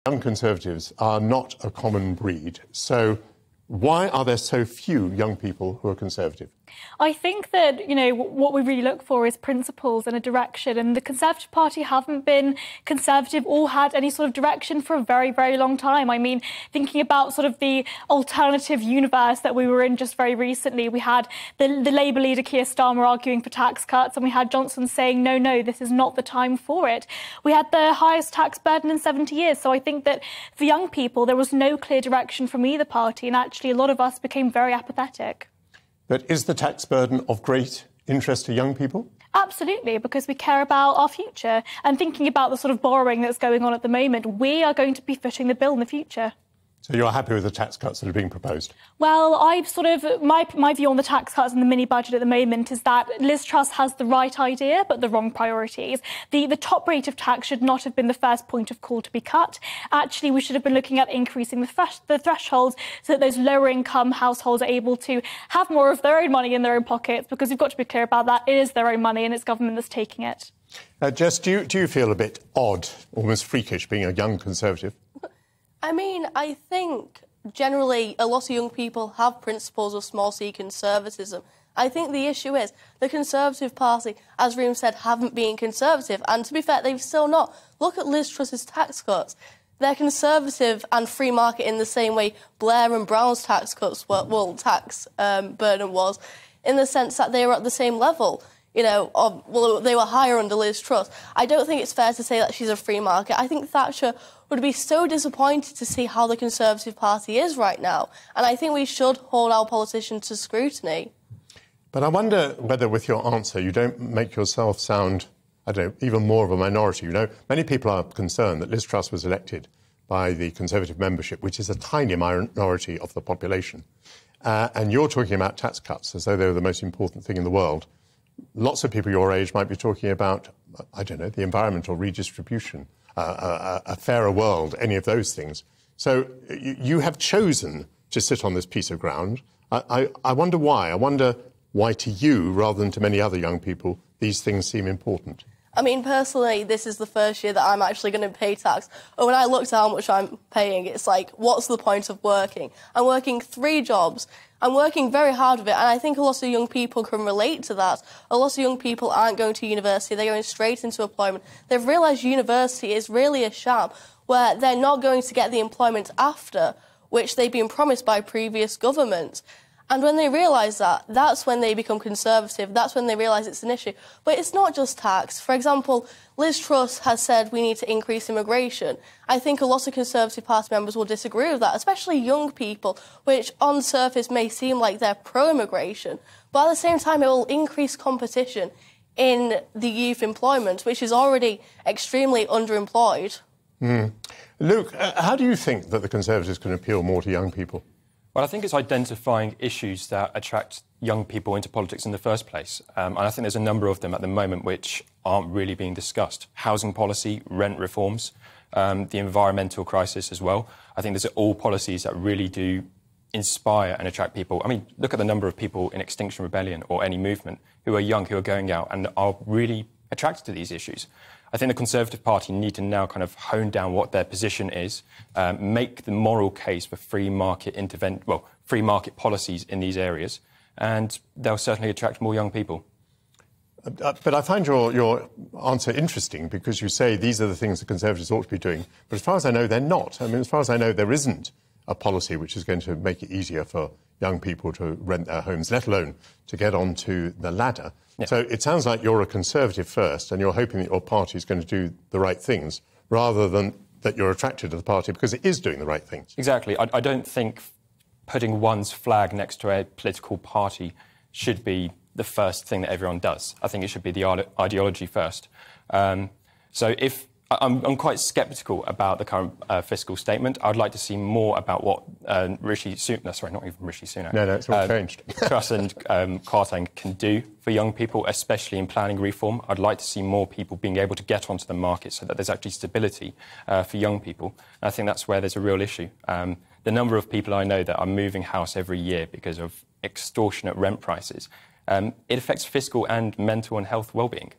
Young Conservatives are not a common breed, so why are there so few young people who are Conservative? I think that, what we really look for is principles and a direction, and the Conservative Party haven't been Conservative or had any sort of direction for a very, very long time. I mean, thinking about sort of the alternative universe that we were in just very recently, we had the Labour leader Keir Starmer arguing for tax cuts, and we had Johnson saying, no, this is not the time for it. We had the highest tax burden in 70 years, so I think that for young people, there was no clear direction from either party, and actually a lot of us became very apathetic. But is the tax burden of great interest to young people? Absolutely, because we care about our future. And thinking about the sort of borrowing that's going on at the moment, we are going to be footing the bill in the future. So you're happy with the tax cuts that are being proposed? Well, my view on the tax cuts and the mini-budget at the moment is that Liz Truss has the right idea, but the wrong priorities. The top rate of tax should not have been the first point of call to be cut. Actually, we should have been looking at increasing the thresholds so that those lower-income households are able to have more of their own money in their own pockets, because we've got to be clear about that. It is their own money and it's government that's taking it. Jess, do you feel a bit odd, almost freakish, being a young Conservative? I mean, I think generally a lot of young people have principles of small c conservatism. I think the issue is the Conservative Party, as Reem said, haven't been Conservative. And to be fair, they've still not. Look at Liz Truss's tax cuts. They're Conservative and free market in the same way Blair and Brown's tax cuts were, tax burden was, in the sense that they were at the same level. They were higher under Liz Truss. I don't think it's fair to say that she's a free market. I think Thatcher would be so disappointed to see how the Conservative Party is right now. And I think we should hold our politicians to scrutiny. But I wonder whether with your answer you don't make yourself sound, even more of a minority. Many people are concerned that Liz Truss was elected by the Conservative membership, which is a tiny minority of the population. And you're talking about tax cuts as though they were the most important thing in the world. Lots of people your age might be talking about, the environmental redistribution, a fairer world, any of those things. So you have chosen to sit on this piece of ground. I wonder why. I wonder why to you, rather than to many other young people, these things seem important. I mean, personally, this is the first year that I'm actually going to pay tax. And when I looked at how much I'm paying, it's like, what's the point of working? I'm working 3 jobs. I'm working very hard with it, and I think a lot of young people can relate to that. A lot of young people aren't going to university, they're going straight into employment. They've realised university is really a sham, where they're not going to get the employment after, which they've been promised by previous governments. And when they realise that, that's when they become Conservative, that's when they realise it's an issue. But it's not just tax. For example, Liz Truss has said we need to increase immigration. I think a lot of Conservative Party members will disagree with that, especially young people, which on the surface may seem like they're pro-immigration. But at the same time, it will increase competition in the youth employment, which is already extremely underemployed. Luke, how do you think that the Conservatives can appeal more to young people? Well, I think it's identifying issues that attract young people into politics in the first place. And I think there's a number of them at the moment which aren't really being discussed. Housing policy, rent reforms, the environmental crisis as well. I think these are all policies that really do inspire and attract people. I mean, look at the number of people in Extinction Rebellion or any movement who are young, who are going out and are really attracted to these issues. I think the Conservative Party need to now kind of hone down what their position is, make the moral case for free market policies in these areas, and they'll certainly attract more young people. But I find your answer interesting, because you say these are the things the Conservatives ought to be doing. But as far as I know, they're not. I mean, as far as I know, there isn't a policy which is going to make it easier for young people to rent their homes, let alone to get onto the ladder. Yeah. So it sounds like you're a Conservative first, and you're hoping that your party is going to do the right things, rather than that you're attracted to the party because it is doing the right things. Exactly. I don't think putting one's flag next to a political party should be the first thing that everyone does. I think it should be the ideology first. So if I'm quite sceptical about the current fiscal statement. I'd like to see more about what Rishi Sunak, sorry, not even Rishi Sunak. No, it's all changed. Truss and Kwarteng can do for young people, especially in planning reform. I'd like to see more people being able to get onto the market so that there's actually stability for young people. And I think that's where there's a real issue. The number of people I know that are moving house every year because of extortionate rent prices, it affects physical and mental and health well-being.